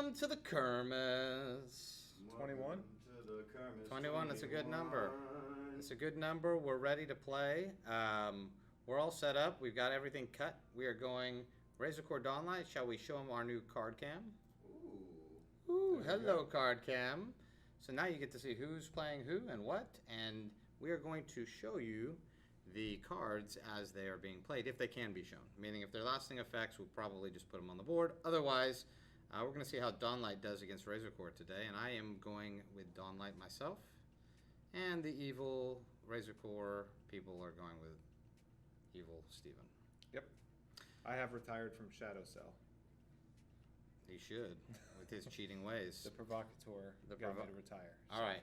21 to the Kermis. 21? To the Kermis. 21, that's a good number. It's a good number. We're ready to play. We're all set up. We've got everything cut. We are going Razorcorp Dawnlight. Shall we show them our new card cam? Ooh. Ooh, hello, card cam. So now you get to see who's playing who and what, and we are going to show you the cards as they are being played, if they can be shown. Meaning if they're lasting effects, we'll probably just put them on the board. Otherwise, we're going to see how Dawnlight does against Razorcorp today, and I am going with Dawnlight myself. And the evil Razorcorp people are going with evil Steven. Yep. I have retired from Shadow Cell. He should, with his cheating ways. The provocateur got me to retire. All right,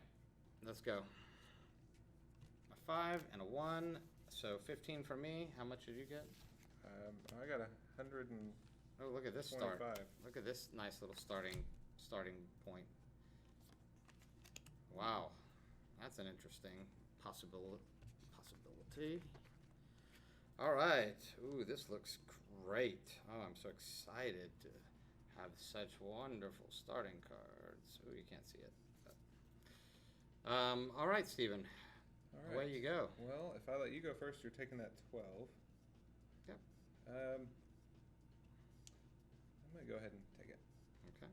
let's go. A 5 and a 1, so 15 for me. How much did you get? I got 100 and... Oh, look at this start. 25. Look at this nice little starting point. Wow, that's an interesting possibility. All right. Ooh, this looks great. Oh, I'm so excited to have such wonderful starting cards. Ooh, you can't see it. But. All right, Steven. All right. Away you go. Well, if I let you go first, you're taking that 12. Yep. I'm going to go ahead and take it. Okay.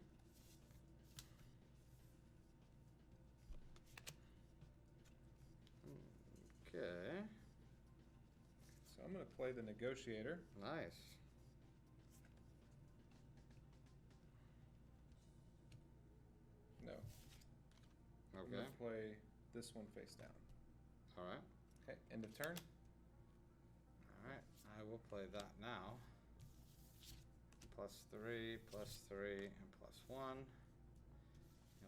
Okay. So I'm going to play the Negotiator. Nice. No. I'm Okay. going to play this one face down. All right. Okay, end of turn. All right. I will play that now. +3, +3, and +1. And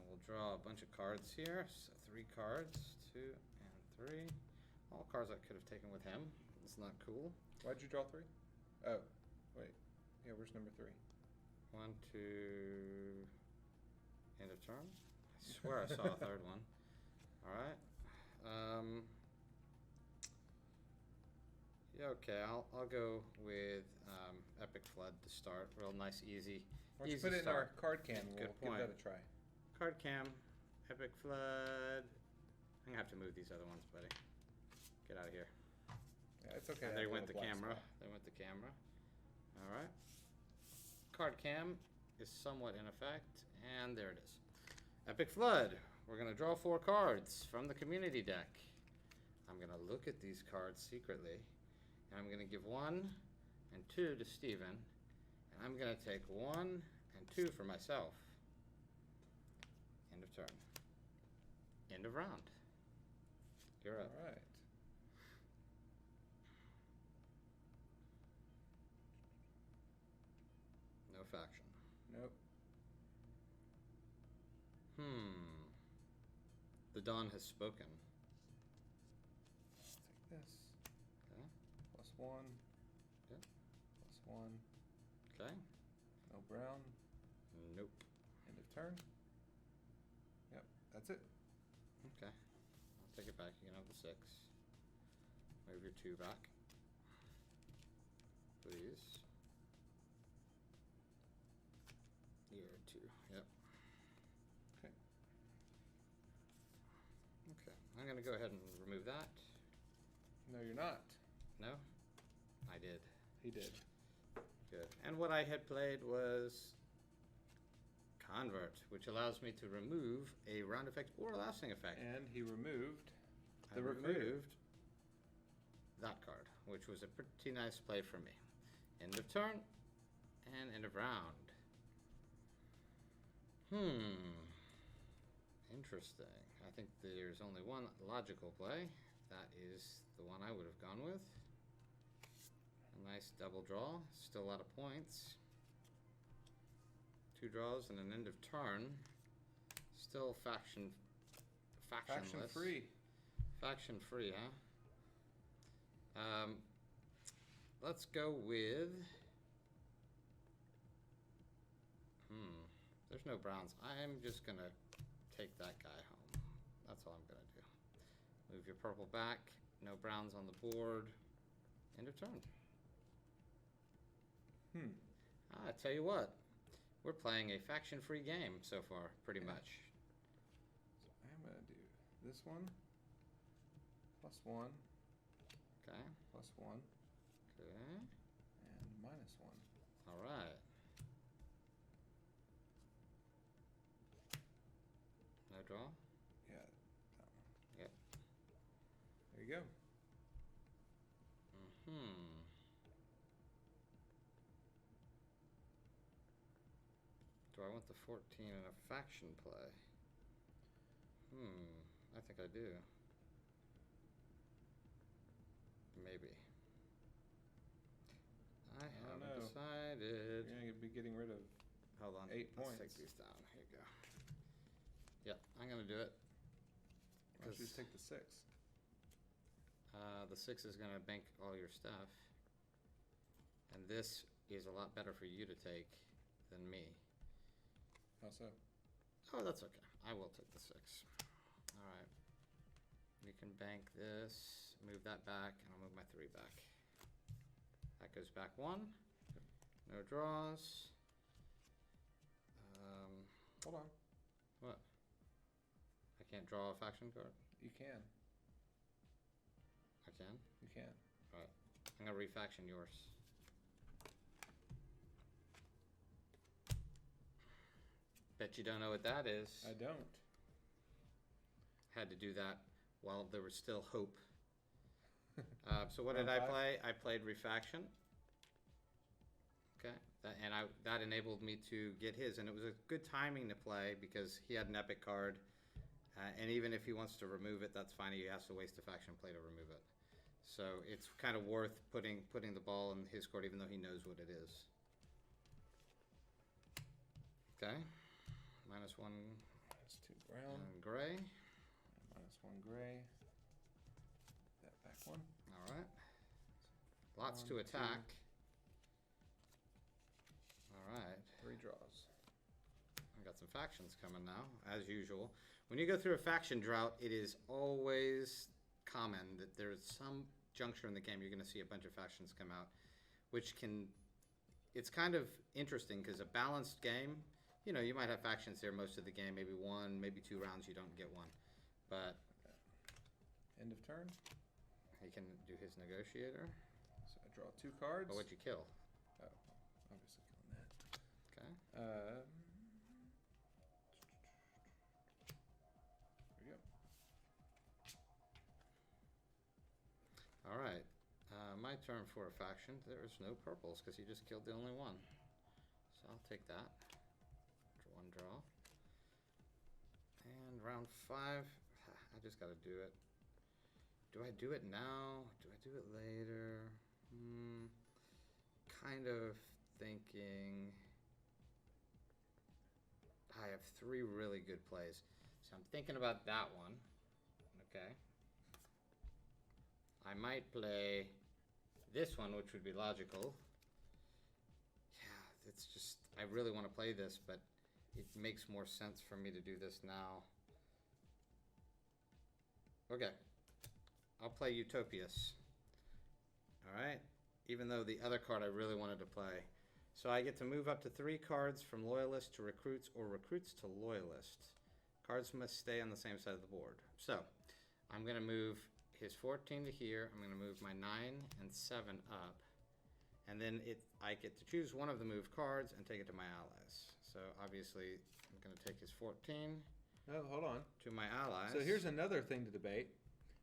we'll draw a bunch of cards here. So 3 cards, 2 and 3. All cards I could have taken with him. It's not cool. Why'd you draw 3? Oh, wait. Yeah, where's number 3? 1, 2. End of turn. I swear I saw a third one. All right. Yeah, okay. I'll go with Epic Flood to start. Real nice, easy. Why don't you easy put it in start. our card cam? We'll Good give point. that a try. Card cam, Epic Flood. I'm gonna have to move these other ones, buddy. Get out of here. Yeah, it's okay. And I they have a went the little black camera. spot. They went the camera. All right. Card cam is somewhat in effect, and there it is. Epic Flood. We're gonna draw 4 cards from the community deck. I'm gonna look at these cards secretly, and I'm gonna give 1 and 2 to Steven, and I'm gonna take 1 and 2 for myself. End of turn. End of round. You're up. All right. No faction. Nope. The dawn has spoken. Let's take this. Okay. +1. Yeah. +1. Okay. No brown. Nope. End of turn. Yep, that's it. Okay. I'll take it back. You can have the 6. Move your 2 back. Please. You're 2. Yep. Okay. Okay. I'm going to go ahead and remove that. No, you're not. No? I did. He did. Good. And what I had played was Convert, which allows me to remove a round effect or a lasting effect. And he removed I the Recruiter. removed that card, which was a pretty nice play for me. End of turn and end of round. Interesting. I think there's only one logical play. That is the one I would have gone with. A nice double draw. Still a lot of points. 2 draws and an end of turn. Still factionless. Faction free. Faction free, huh? Let's go with... There's no browns. I'm just going to take that guy home. That's all I'm going to do. Move your purple back. No browns on the board. End of turn. I tell you what. We're playing a faction-free game so far, pretty Yeah. much. So I'm gonna do this one, +1, Okay. +1, Okay. and -1. All right. No draw? Yeah, that one. Yep. There you go. Hmm. Do I want the 14 in a faction play? I think I do. Maybe. I don't haven't know. decided. You're gonna be getting rid of. Hold on. 8 Let's take points. these down. Here you go. Yep, I'm gonna do it. Why don't you just 'Cause, take the 6? the 6 is gonna bank all your stuff. And this is a lot better for you to take than me. How so? Oh, that's okay. I will take the 6. Alright. You can bank this, move that back, and I'll move my 3 back. That goes back 1. No draws. Hold on. What? I can't draw a faction card? You can. I can? You can. Alright. I'm gonna refaction yours. Bet you don't know what that is. I don't. Had to do that while there was still hope. So what did Round I 5? play? I played refaction. Okay, that enabled me to get his, and it was a good timing to play because he had an epic card, and even if he wants to remove it, that's fine. He has to waste a faction play to remove it. So it's kind of worth putting the ball in his court, even though he knows what it is. Okay, -1 -2 brown. and gray. -1 gray. That back one. All right. Lots 1, to 2. attack. All right. 3 draws. I got some factions coming now, as usual. When you go through a faction drought, it is always common that there's some juncture in the game you're going to see a bunch of factions come out, which can. It's kind of interesting because a balanced game, you know, you might have factions there most of the game, maybe 1, maybe 2 rounds you don't get one, but End of turn. he can do his negotiator. So I draw 2 cards. Oh, what'd you kill? Oh, obviously killing that. Okay. There we go. All right. My turn for a faction. There's no purples because he just killed the only one. So I'll take that. One draw. And round 5. I just got to do it. Do I do it now? Do I do it later? Kind of thinking. I have 3 really good plays. So I'm thinking about that one. Okay. I might play this one, which would be logical. Yeah, it's just, I really want to play this, but it makes more sense for me to do this now. Okay. I'll play Utopias. Alright. Even though the other card I really wanted to play. So I get to move up to 3 cards from Loyalist to Recruits or Recruits to Loyalist. Cards must stay on the same side of the board. So, I'm going to move his 14 to here. I'm going to move my 9 and 7 up. And then I get to choose one of the move cards and take it to my allies. So, obviously, I'm going to take his 14 No, hold on. to my allies. So here's another thing to debate.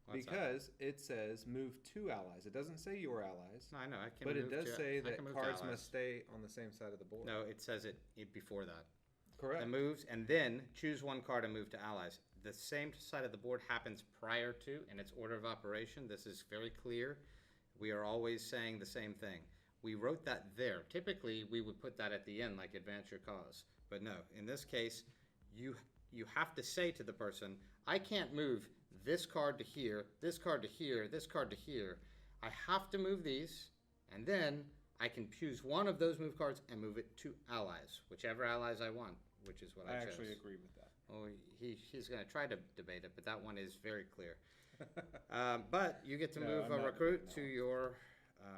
What's that? Because it says move 2 allies. It doesn't say your allies. No, I know. I can But move it does to, say I that can move to cards allies. must stay on the same side of the board. No, it says it before that. Correct. The moves, and then choose one card and move to allies. The same side of the board happens prior to, in its order of operation. This is very clear. We are always saying the same thing. We wrote that there. Typically, we would put that at the end, like advance your cause. But no, in this case, you have to say to the person, I can't move this card to here, this card to here, this card to here. I have to move these, and then I can choose one of those move cards and move it to allies, whichever allies I want, which is what I chose. actually agree with that. Well, he's going to try to debate it, but that one is very clear. But you get to No, move I'm a not recruit debating to that one. your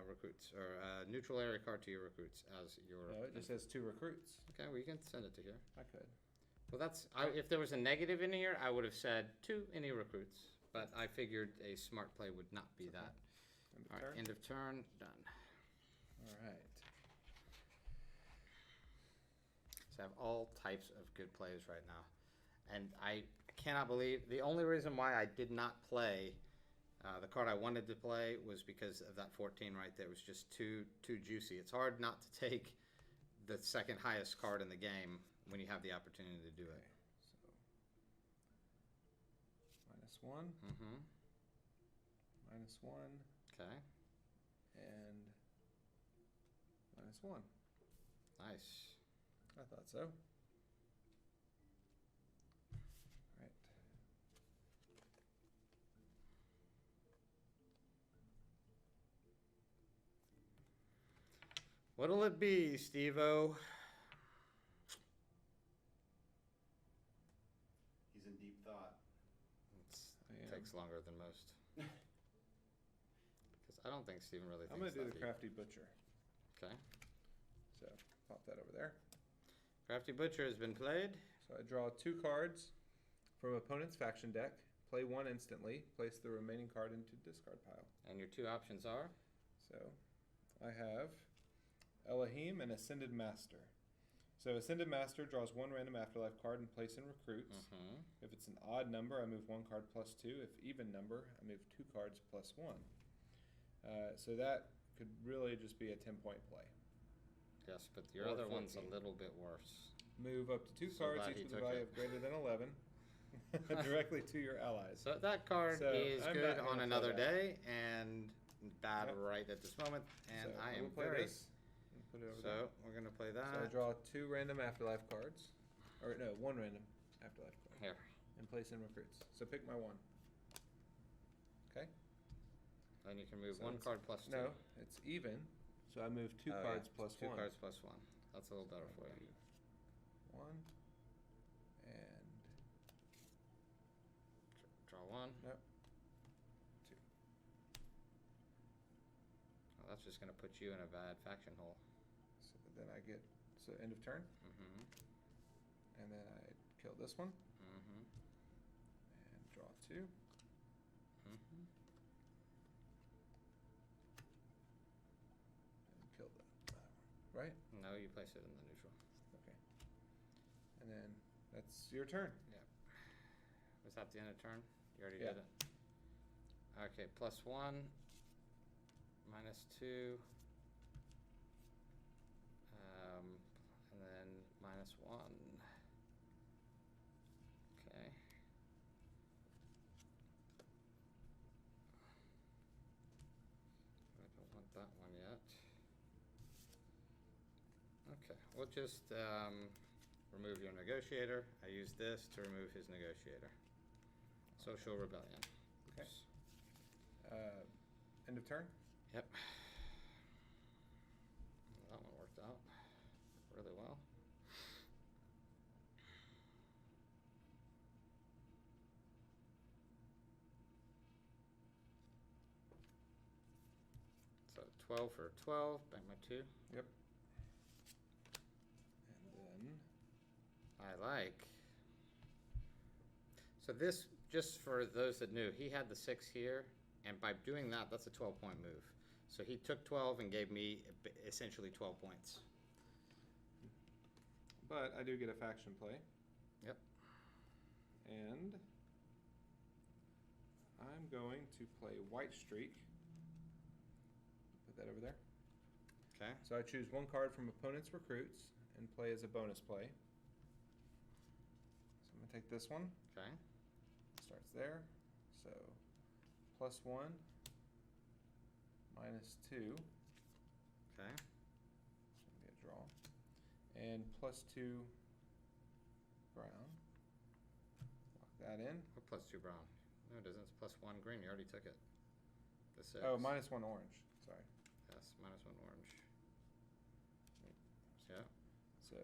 recruits, or neutral area card to your recruits as your. No, it just says 2 recruits. Okay, well you can send it to here. I could. Well, if there was a negative in here, I would have said 2 any recruits, but I figured a smart play would not be that. End of All right, turn. end of turn, done. All right. So I have all types of good plays right now. And I cannot believe, the only reason why I did not play the card I wanted to play was because of that 14 right there. It was just too juicy. It's hard not to take the second highest card in the game when you have the opportunity to do it. So, -1. Mm-hmm. -1. Okay. And -1. Nice. I thought so. Right. What'll it be, Steve-O? He's in deep thought. It takes longer than most. Because I don't think Steven really thinks I'm going to do that the deep. Crafty Butcher. Okay. So, pop that over there. Crafty Butcher has been played. So I draw 2 cards from opponent's faction deck, play 1 instantly, place the remaining card into discard pile. And your 2 options are? So I have Elohim and Ascended Master. So Ascended Master draws 1 random afterlife card and place in recruits. Mm-hmm. If it's an odd number, I move 1 card plus 2. If even number, I move 2 cards plus 1. So that could really just be a 10-point play. Yes, but your Or other one's a 14. little bit worse. Move up to 2 So cards, glad each he with a took value it. of greater than 11, directly to your allies. So that card So, is I'm good not on gonna another play that. day and bad Yep. right at this moment. And So I am will play very. this and put it over there. So we're going to play So I that. draw 2 random afterlife cards, or no, 1 random afterlife card, Here. and place in recruits. So pick my 1. Okay. Then you can move So 1 it's- card plus 2. No, it's even. So I move 2 Oh, cards yeah. plus 2 1. cards plus 1. That's a little better for you. 1 and Draw 1. nope. 2. Well, that's just going to put you in a bad faction hole. So then I get end of turn, Mm-hmm. and then I kill this one Mm-hmm. and draw 2. Mm-hmm. And kill the other one. Right? No, you place it in the neutral. Okay. And then that's your turn. Was that the end of turn? You already Yeah. did it. Okay, plus 1, minus 2, and then minus 1. Okay. I don't want that one yet. Okay, we'll just remove your negotiator. I use this to remove his negotiator. Social rebellion. Okay. End of turn. Yep. That one worked out really well. So 12 for 12, bank my 2. Yep. And then I like. So this, just for those that knew, he had the 6 here, and by doing that, that's a 12-point move. So he took 12 and gave me essentially 12 points. but I do get a faction play. Yep. And I'm going to play White Streak. Put that over there. Okay. So I choose 1 card from opponent's recruits and play as a bonus play. So I'm going to take this one. Okay. Starts there. So +1, -2. Okay. So I'm going to draw. And +2 brown. Lock that in. What plus 2 brown? No, it doesn't. It's plus 1 green. You already took it. The 6. Oh, -1 orange. Sorry. Yes, minus 1 orange. Yeah. So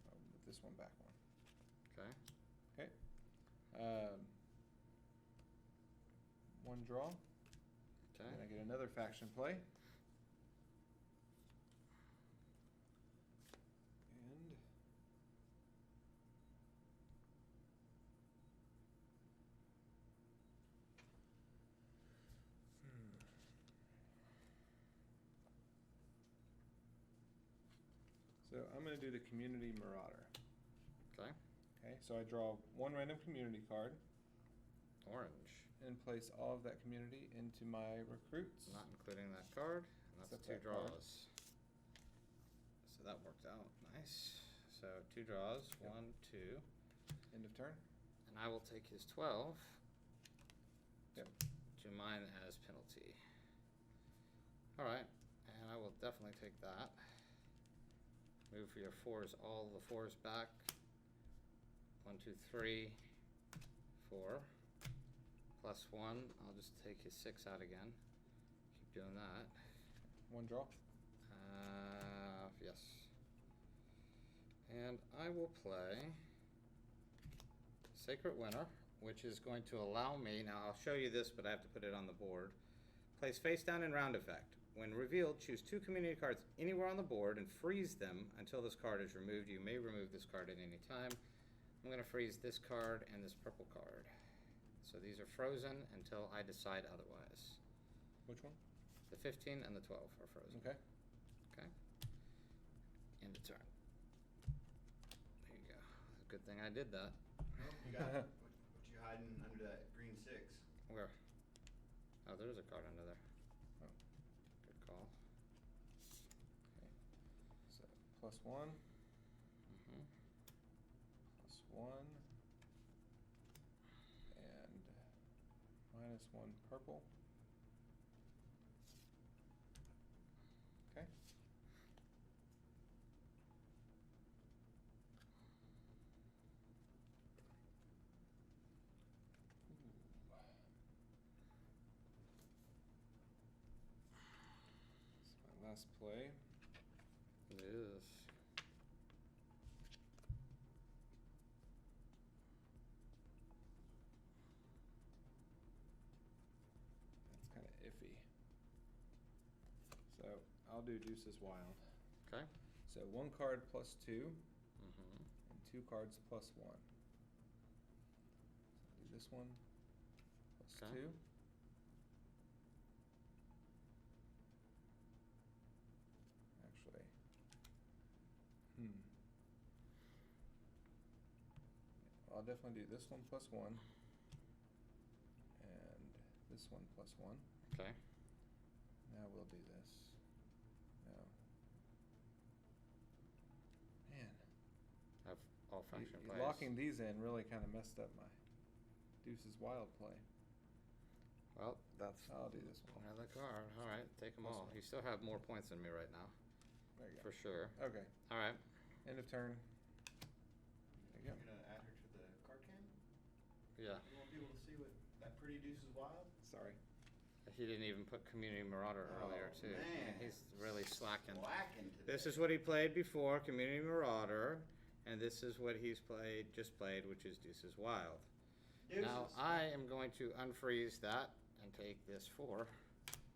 I'll move this one back 1. Okay. Okay. 1 draw. Okay. Then I get another faction play. And so I'm going to do the Community Marauder. Okay. Okay, so I draw one random community card Orange. and place all of that community into my recruits. Not including that card. And that's Except 2 that card. draws. So that worked out. Nice. So 2 draws. Yep. 1, 2. End of turn. And I will take his 12 Yep. to mine as penalty. Alright. And I will definitely take that. Move for your 4s, all the 4s back. 1, 2, 3, 4. +1. I'll just take his 6 out again. Keep doing that. One draw. Yes. And I will play Sacred Winter, which is going to allow me, now I'll show you this, but I have to put it on the board. Place face down in round effect. When revealed, choose 2 community cards anywhere on the board and freeze them until this card is removed. You may remove this card at any time. I'm going to freeze this card and this purple card. So these are frozen until I decide otherwise. Which one? The 15 and the 12 are frozen. Okay. Okay. End of turn. There you go. Good thing I did that. You got what you hiding under that green 6? Where? Oh, there's a card under there. Oh. Good call. Okay. So +1, Mm-hmm. +1, and -1 purple. Okay. It's my last play. It is. That's kind of iffy. So I'll do Deuces Wild. Okay. So 1 card +2 Mm-hmm. and 2 cards +1. So I'll do this one +2. Okay. Actually, I'll definitely do this one +1 and this one +1. Okay. Now we'll do this. No. Man, Have all faction plays. locking these in really kind of messed up my Deuces Wild play. Well, that's I'll do this one. another card. All right, take them Plus all. 1. You still have more points than me right now, There you for go. sure. Okay. All right. End of turn. There you You're go. gonna add her to the card cam? Yeah. You want people to see what that pretty Deuces Wild? Sorry. He didn't even put Community Marauder earlier, Oh, too. I mean, man. he's really slacking. Slacking today. This is what he played before, Community Marauder, and this is what he's just played, which is Deuces Wild. Now, Deuces. I am going to unfreeze that and take this 4,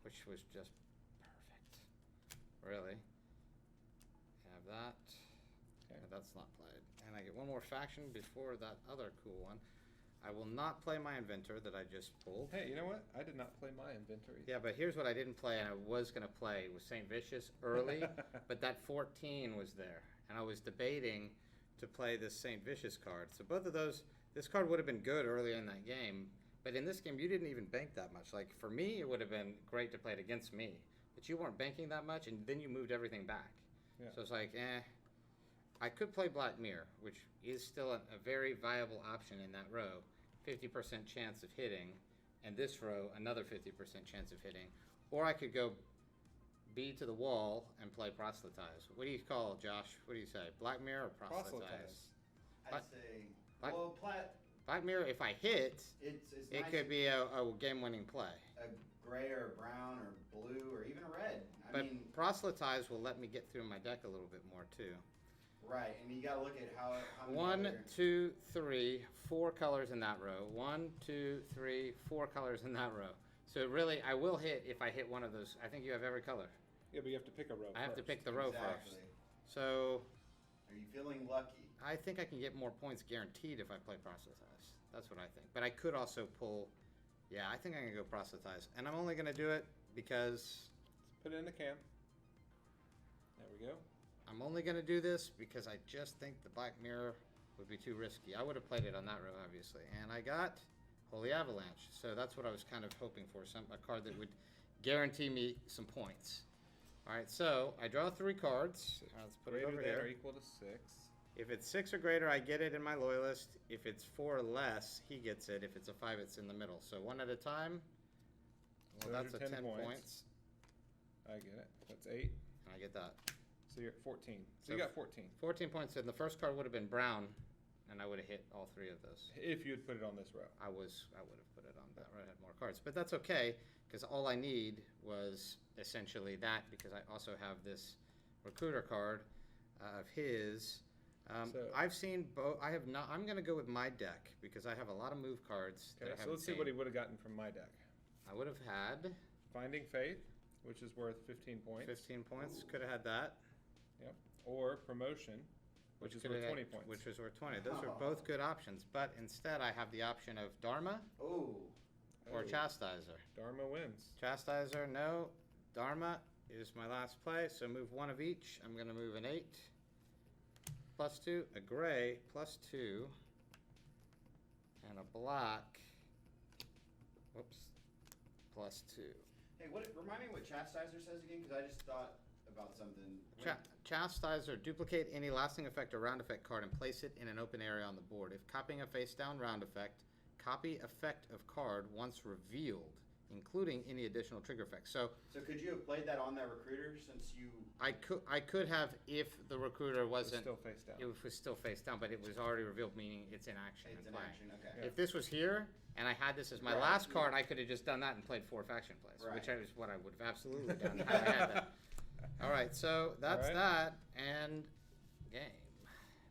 which was just perfect. Really. Have that. Okay. And that's not played. And I get one more faction before that other cool one. I will not play my Inventor that I just pulled. Hey, you know what? I did not play my inventory. Yeah, but here's what I didn't play, and I was going to play with St. Vicious early, but that 14 was there. And I was debating to play this St. Vicious card. So both of those, this card would have been good early in that game, but in this game, you didn't even bank that much. Like, for me, it would have been great to play it against me, but you weren't banking that much, and then you moved everything back. Yeah. So it's like, I could play Black Mirror, which is still a very viable option in that row. 50% chance of hitting, and this row, another 50% chance of hitting. Or I could go B to the wall and play Proselytize. What do you call, Josh? What do you say? Black Mirror or Proselytize? I'd say, Black- well, Black Mirror, if I hit, it's it nice could be a game-winning play. a gray or a brown or blue or even a red. I But mean, Proselytize will let me get through my deck a little bit more, too. right, and you gotta look at how many 1, other- 2, 3, 4 colors in that row. 1, 2, 3, 4 colors in that row. So really, I will hit if I hit one of those. I think you have every color. Yeah, but you have to pick a row. I have to first. pick the row first. Exactly. So Are you feeling lucky? I think I can get more points guaranteed if I play Proselytize. That's what I think. But I could also pull. Yeah, I think I'm gonna go Proselytize, and I'm only gonna do it because Put it in the cam. There we go. I'm only gonna do this because I just think the Black Mirror would be too risky. I would have played it on that row, obviously, and I got Holy Avalanche. So that's what I was kind of hoping for, a card that would guarantee me some points. All right, so I draw 3 cards. Let's put it Greater over than here. or equal to 6. If it's 6 or greater, I get it in my Loyalist. If it's 4 or less, he gets it. If it's a 5, it's in the middle. So one at a time. Well, Those that's are a 10 10 points. points. I get it. That's 8. And I get that. So you're at 14. So So you got 14. 14 points, and the first card would have been brown, and I would have hit all 3 of those. If you had put it on this row. I would have put it on that row. I had more cards, but that's okay because all I need was essentially that because I also have this recruiter card of his. So- I've seen both. I have not. I'm going to go with my deck because I have a lot of move cards. Okay, that I so haven't let's see what he seen. would have gotten from my deck. I would have had Finding Faith, which is worth 15 points. 15 points. Could have had that. Yep. Or Promotion, which is could worth have 20 had- points. Which was worth 20. Those are both good options, but instead I have the option of Dharma Oh, or Oh, Chastizer. Dharma wins. Chastizer, no. Dharma is my last play, so move 1 of each. I'm going to move an 8. +2, a gray, +2, and a black, whoops, +2. hey, remind me what Chastizer says again, because I just thought about something. Chastizer, duplicate any lasting effect or round effect card and place it in an open area on the board. If copying a face down round effect, copy effect of card once revealed, including any additional trigger effects. So So could you have played that on that recruiter since you? I could have if the recruiter It's wasn't. still face down. It was still face down, but it was already revealed, meaning it's in action. It's and in playing. action. Okay. Yeah. If this was here and I had this as my Right, last yeah. card, I could have just done that and played 4 faction plays, which Right. is what I would have absolutely done had I had that. All right, so that's All right. that and game.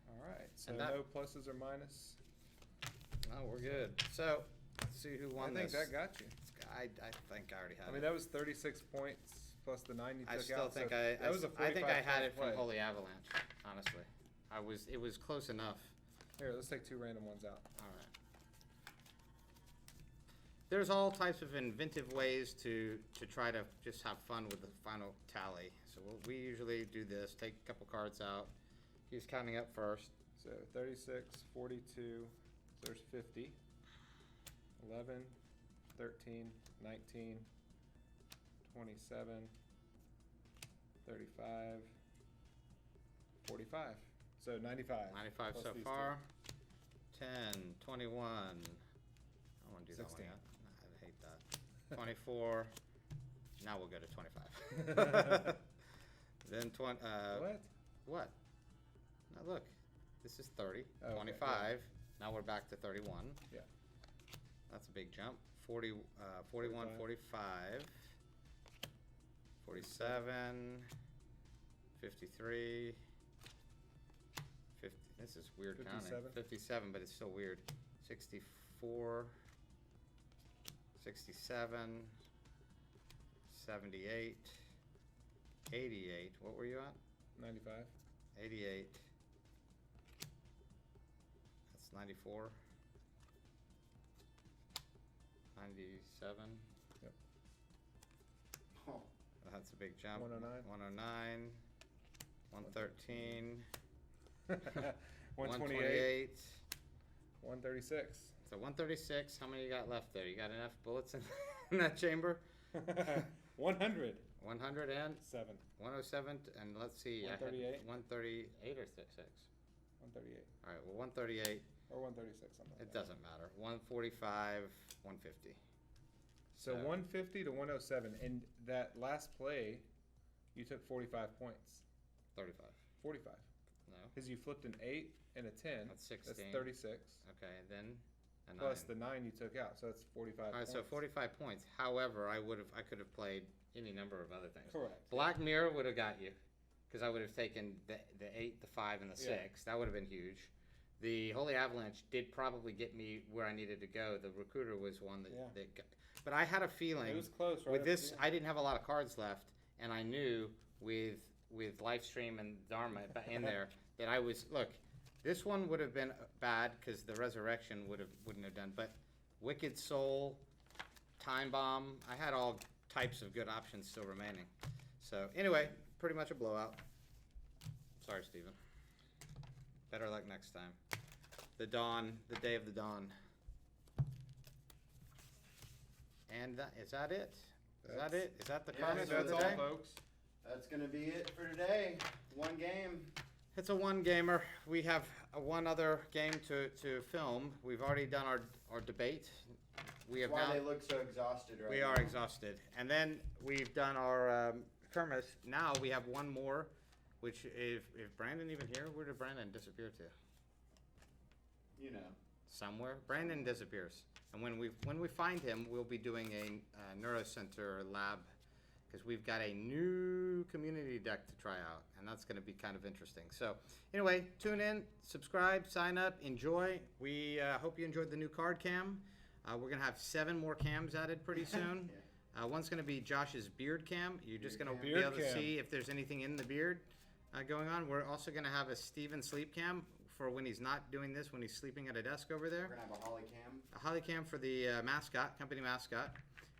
All right. So And that- no pluses or minus. Oh, we're good. So let's see who I won think this. that got you. I think I already had I mean, it. that was 36 points plus the 9 you took I out. still think so that was a I think I had 45 it from play. Holy Avalanche. Honestly, it was close enough. Here, let's take 2 random ones out. All right. There's all types of inventive ways to try to just have fun with the final tally. So we usually do this: take a couple cards out. He's counting up first. So 36, 42, so there's 50, 11, 13, 19, 27, 35, 45. So 95. 95 plus so these far. 10, 21. I don't want to do 16. that one yet. Nah, I hate that. 24. Now we'll go to 25. Then What? What? Now look, this is 30. Oh, okay, 25. Now we're back to 31. Yeah. That's a big jump. 40, 41, 45. 45, 47, 53, 50. This is weird counting. 57. 57, but it's still weird. 64, 67, 78, 88. What were you at? 95. 88. That's 94. 97. Oh, That's a big jump. 109. 109. 113. 128. 136. So 136. How many you got left there? You got enough bullets in that chamber? 100. 100 and 7. 107. And let's see. I had 138? 138 or 6? 138. All right. Well, 138. Or 136. Something like It that. doesn't matter. 145. 150. So 150 to 107. And that last play, you took 45 points. 35. 45. No. Because you flipped an 8 and a 10. That's 16. That's 36. Okay. Then a 9. Plus the 9 you took out. So that's 45 All right, points. so 45 points. However, I could have played any number of other things. Correct. Black Mirror would have got you, because I would have taken the 8, the 5, and the 6. Yeah. That would have been huge. The Holy Avalanche did probably get me where I needed to go. The Recruiter was one that, Yeah. that got, But I had a feeling It was close, right? with up this, to the I didn't have a lot of cards left, and I knew with Livestream and Dharma in there that I was, look, this one would have been bad because the Resurrection wouldn't have done, but Wicked Soul, Time Bomb, I had all types of good options still remaining. So anyway, pretty much a blowout. Sorry, Steven. Better luck next time. The day of the dawn. And is that it? Is that it? Is that the Yeah, Kermis so for That's the all, day? folks. That's gonna be it for today. One game. It's a one gamer. We have one other game to film. We've already done our debate. We have Why now. they look so exhausted right We now. are exhausted. And then we've done our Kermis. Now we have one more, which if Brandon even here, where did Brandon disappear to? You know. Somewhere. Brandon disappears. And when we find him, we'll be doing a neurocenter lab because we've got a new community deck to try out, and that's going to be kind of interesting. So anyway, tune in, subscribe, sign up, enjoy. We hope you enjoyed the new card cam. We're going to have 7 more cams added pretty soon. One's going to be Josh's beard cam. You're just going to be Beard able to cam. see if there's anything in the beard going on. We're also going to have a Steven sleep cam for when he's not doing this, when he's sleeping at a desk over there. We're gonna have a holly cam. A holly cam for the mascot, company mascot.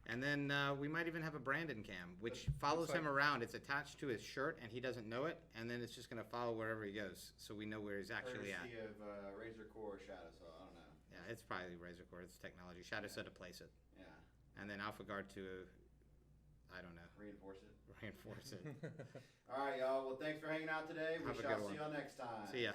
And then we might even have a Brandon cam, which follows looks him like- around. It's attached to his shirt, and he doesn't know it. And then it's just going to follow wherever he goes, so we know where he's actually at. Courtesy of Razorcorp or Shadow, so I don't know. Yeah, it's probably Razorcorp. It's technology. Shadow said to place it. Yeah. And then AlphaGuard to, I don't know, Reinforce it. reinforce it. All right, y'all. Well, thanks for hanging out today. We Have a shall good see one. y'all next time. See ya.